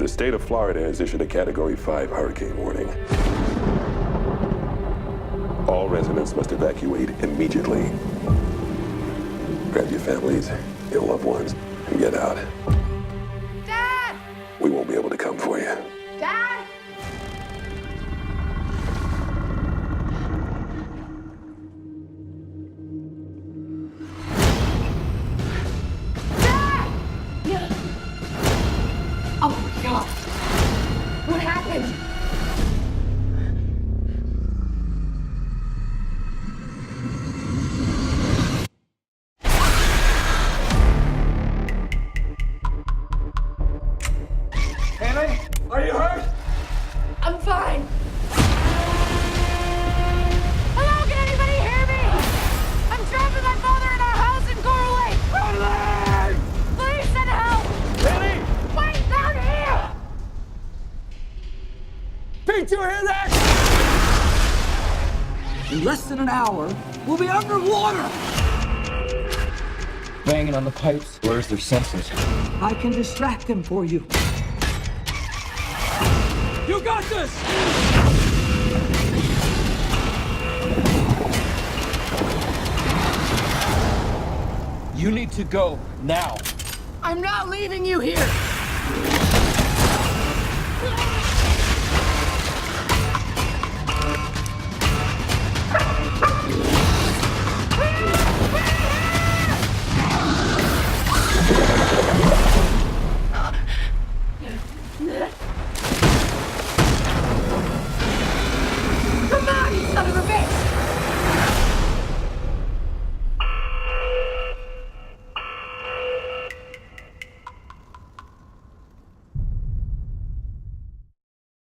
The state of Florida has issued a Category 5 hurricane warning. All residents must evacuate immediately. Grab your families, your loved ones, and get out. Dad! We won't be able to come for you. Dad! Dad! Oh my God! What happened? Are you hurt? I'm fine. Hello, can anybody hear me? I'm trapped with my father in our house in Corley. Please send help. Haley! Wait, down here. Pete, you hear that? In less than an hour, we'll be underwater! Banging on the pipes. Where's their senses? I can distract them for you. You got this! You need to go now. I'm not leaving you here.